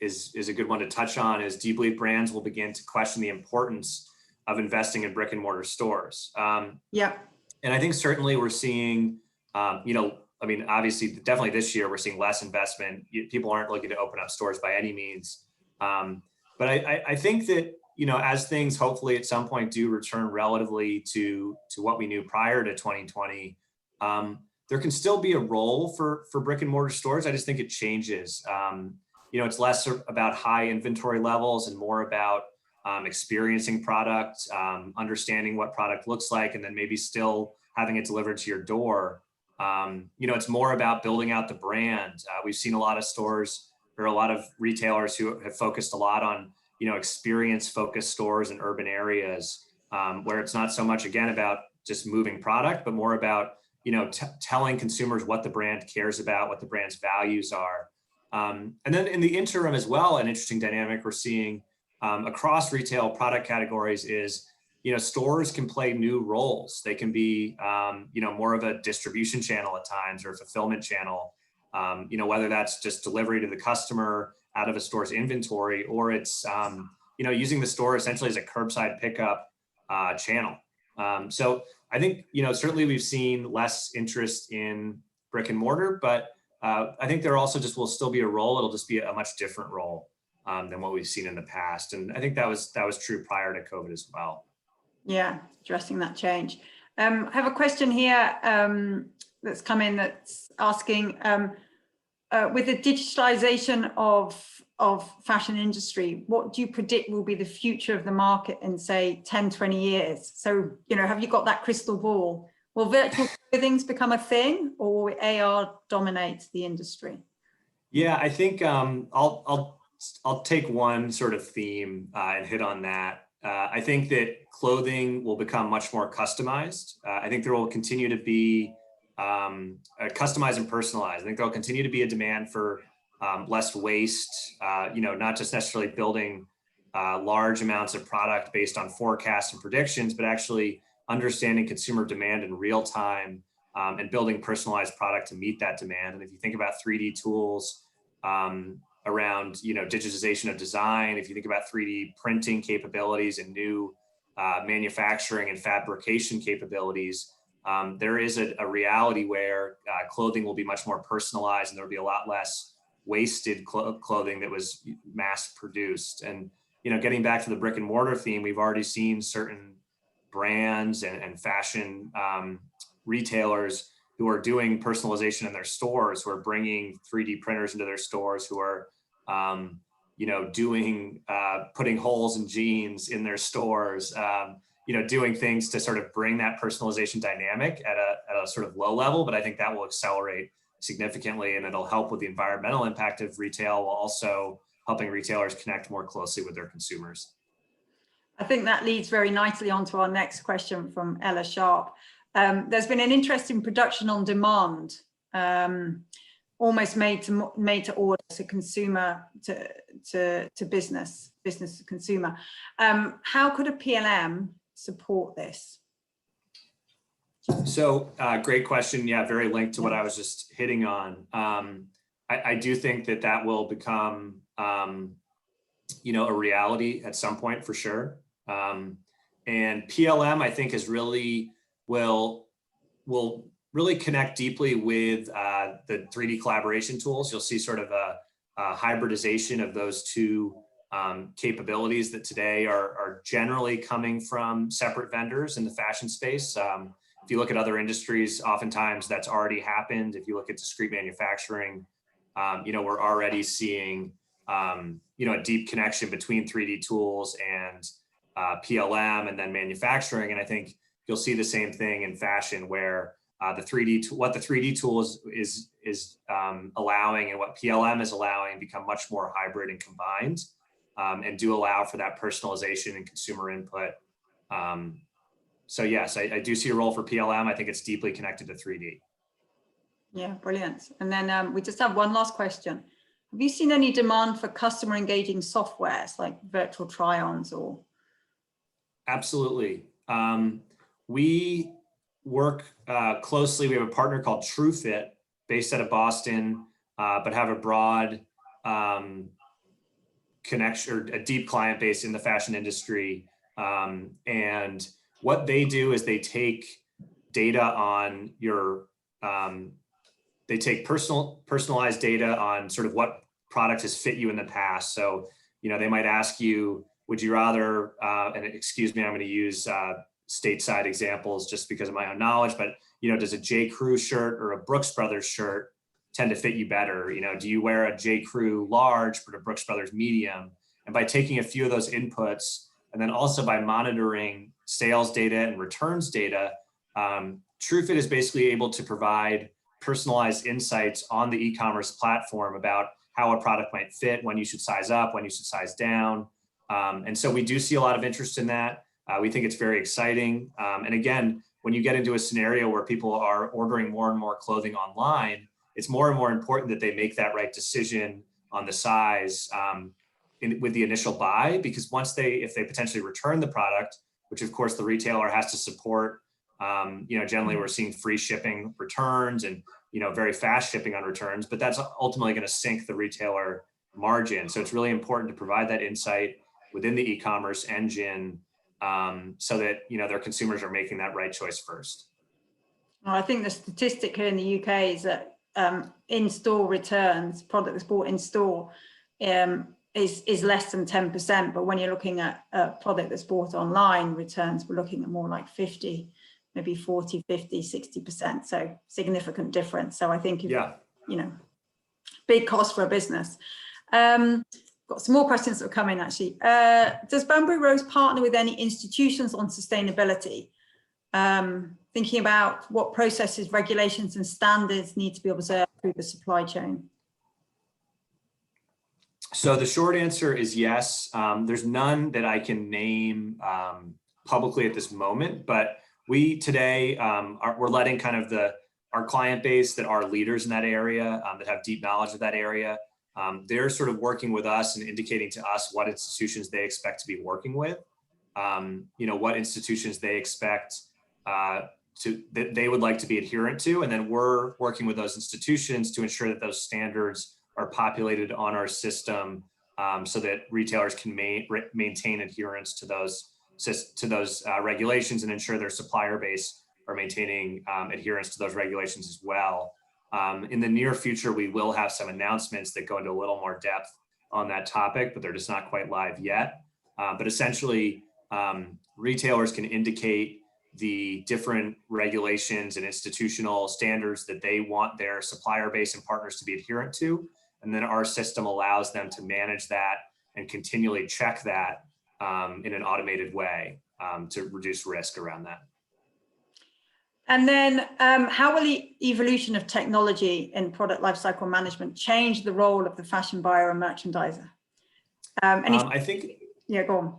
is a good one to touch on is, do you believe brands will begin to question the importance of investing in brick and mortar stores? And I think certainly we're seeing, obviously, definitely this year, we're seeing less investment. People aren't looking to open up stores by any means. But I think that, as things hopefully at some point do return relatively to what we knew prior to 2020, there can still be a role for brick and mortar stores. I just think it changes. It's less about high inventory levels and more about experiencing product, understanding what product looks like, and then maybe still having it delivered to your door. It's more about building out the brand. We've seen a lot of stores or a lot of retailers who have focused a lot on, experience-focused stores in urban areas, where it's not so much, again, about just moving product, but more about, telling consumers what the brand cares about, what the brand's values are. And then in the interim as well, an interesting dynamic we're seeing across retail product categories is, stores can play new roles. They can be, more of a distribution channel at times, or a fulfillment channel, whether that's just delivery to the customer out of a store's inventory, or it's, using the store essentially as a curbside pickup channel. So I think, certainly we've seen less interest in brick and mortar, but I think there also just will still be a role. It'll just be a much different role than what we've seen in the past. And I think that was true prior to COVID as well. Yeah, addressing that change. I have a question here that's come in that's asking, with the digitalization of fashion industry, what do you predict will be the future of the market in, say, 10, 20 years? So, have you got that crystal ball? Will virtual clothing's become a thing, or will AR dominate the industry? Yeah, I think I'll take one sort of theme and hit on that. I think that clothing will become much more customized. I think there will continue to be customized and personalized. I think there'll continue to be a demand for less waste, not just necessarily building large amounts of product based on forecasts and predictions, but actually understanding consumer demand in real time and building personalized product to meet that demand. And if you think about 3D tools around, digitization of design, if you think about 3D printing capabilities and new manufacturing and fabrication capabilities, there is a reality where clothing will be much more personalized, and there'll be a lot less wasted clothing that was mass produced. And, getting back to the brick and mortar theme, we've already seen certain brands and fashion retailers who are doing personalization in their stores, who are bringing 3D printers into their stores, who are, putting holes in jeans in their stores, doing things to sort of bring that personalization dynamic at a sort of low level. But I think that will accelerate significantly, and it'll help with the environmental impact of retail, while also helping retailers connect more closely with their consumers. I think that leads very nicely onto our next question from Ella Sharp. There's been an interest in production on demand, almost made to order, so consumer to business to consumer. How could a PLM support this? So great question. Yeah, very linked to what I was just hitting on. I do think that will become, a reality at some point for sure. And PLM, I think, will really connect deeply with the 3D collaboration tools. You'll see sort of a hybridization of those two capabilities that today are generally coming from separate vendors in the fashion space. If you look at other industries, oftentimes that's already happened. If you look at discrete manufacturing, we're already seeing, a deep connection between 3D tools and PLM and then manufacturing. And I think you'll see the same thing in fashion, where what the 3D tool is allowing and what PLM is allowing become much more hybrid and combined, and do allow for that personalization and consumer input. So yes, I do see a role for PLM. I think it's deeply connected to 3D. Yeah, brilliant. And then we just have one last question. Have you seen any demand for customer engaging softwares like virtual try-ons or? Absolutely. We work closely. We have a partner called TrueFit based out of Boston, but have a broad connection, or a deep client base in the fashion industry. And what they do is they take data on they take personalized data on sort of what product has fit you in the past. So, they might ask you, would you rather, and excuse me, I'm going to use stateside examples just because of my own knowledge, but, does a J. Crew shirt or a Brooks Brothers shirt tend to fit you better? Do you wear a J. Crew large but a Brooks Brothers medium? And by taking a few of those inputs, and then also by monitoring sales data and returns data, TrueFit is basically able to provide personalized insights on the e-commerce platform about how a product might fit, when you should size up, when you should size down. And so we do see a lot of interest in that. We think it's very exciting. And again, when you get into a scenario where people are ordering more and more clothing online, it's more and more important that they make that right decision on the size with the initial buy, because if they potentially return the product, which of course the retailer has to support, generally we're seeing free shipping returns and, very fast shipping on returns, but that's ultimately going to sink the retailer margin. So it's really important to provide that insight within the e-commerce engine, so that, their consumers are making that right choice first. Well, I think the statistic here in the UK is that in-store returns, product that's bought in store, is less than 10%. But when you're looking at a product that's bought online, returns, we're looking at more like 50, maybe 40, 50, 60%. So significant difference. So I think, big cost for a business. Got some more questions that are coming actually. Does Bamboo Rose partner with any institutions on sustainability? thinking about what processes, regulations, and standards need to be observed through the supply chain? So the short answer is yes. There's none that I can name publicly at this moment, but we today we're letting kind of our client base that are leaders in that area, that have deep knowledge of that area. They're sort of working with us and indicating to us what institutions they expect to be working with. What institutions they expect that they would like to be adherent to, and then we're working with those institutions to ensure that those standards are populated on our system, so that retailers can maintain adherence to those regulations and ensure their supplier base are maintaining adherence to those regulations as well. In the near future, we will have some announcements that go into a little more depth on that topic, but they're just not quite live yet. But essentially, retailers can indicate the different regulations and institutional standards that they want their supplier base and partners to be adherent to. And then our system allows them to manage that and continually check that in an automated way to reduce risk around that. And then how will the evolution of technology in product lifecycle management change the role of the fashion buyer and merchandiser? I think, yeah, go on.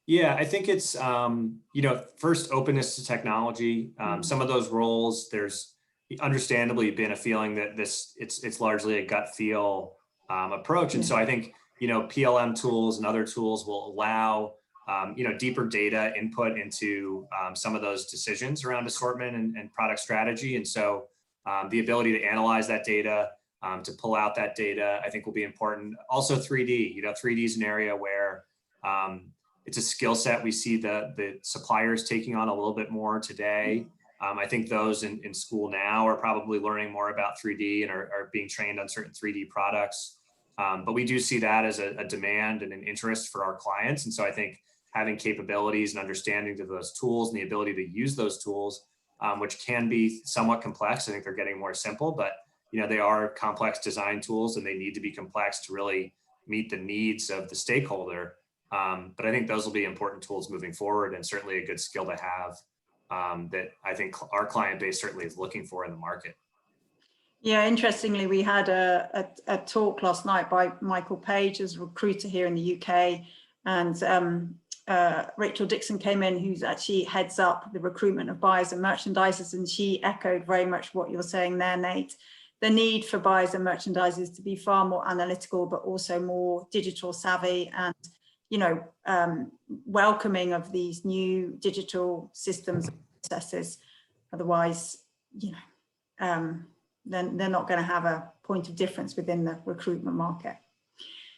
Yeah, I think it's, first, openness to technology. Some of those roles, there's understandably been a feeling that it's largely a gut feel approach. And so I think, PLM tools and other tools will allow, deeper data input into some of those decisions around assortment and product strategy. And so the ability to analyze that data, to pull out that data, I think will be important. Also 3D, 3D is an area where it's a skill set we see the suppliers taking on a little bit more today. I think those in school now are probably learning more about 3D and are being trained on certain 3D products. But we do see that as a demand and an interest for our clients. And so I think having capabilities and understanding to those tools and the ability to use those tools, which can be somewhat complex. I think they're getting more simple, but they are complex design tools and they need to be complex to really meet the needs of the stakeholder. But I think those will be important tools moving forward, and certainly a good skill to have that I think our client base certainly is looking for in the market. Yeah, interestingly, we had a talk last night by Michael Page, as a recruiter here in the UK, and Rachel Dixon came in, who's actually heads up the recruitment of buyers and merchandisers, and she echoed very much what you're saying there, Nate. The need for buyers and merchandisers to be far more analytical, but also more digital savvy and welcoming of these new digital systems and processes. Otherwise, then they're not going to have a point of difference within the recruitment market.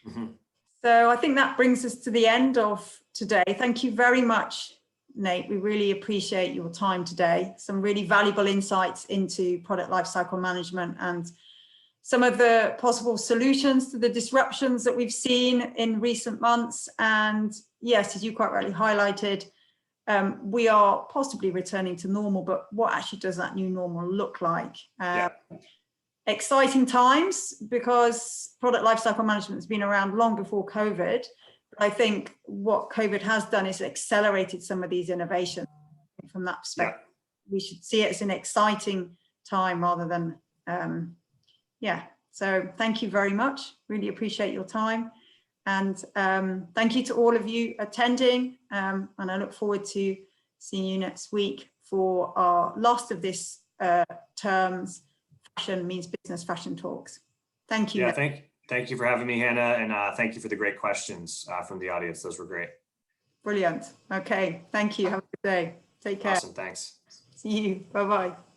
Mm-hmm. So I think that brings us to the end of today. Thank you very much, Nate. We really appreciate your time today. Some really valuable insights into product lifecycle management and some of the possible solutions to the disruptions that we've seen in recent months. And yes, as you quite rightly highlighted, we are possibly returning to normal, but what actually does that new normal look like? Exciting times, because product lifecycle management has been around long before COVID. But I think what COVID has done is accelerated some of these innovations. From that perspective, we should see it as an exciting time rather than so thank you very much. Really appreciate your time. And thank you to all of you attending. And I look forward to seeing you next week for our last of this term's Fashion Means Business Fashion Talks. Thank you. Yeah, thank you for having me, Hannah. And thank you for the great questions from the audience. Those were great. Brilliant. Okay. Thank you. Have a good day. Take care. Awesome. Thanks. See you. Bye-bye.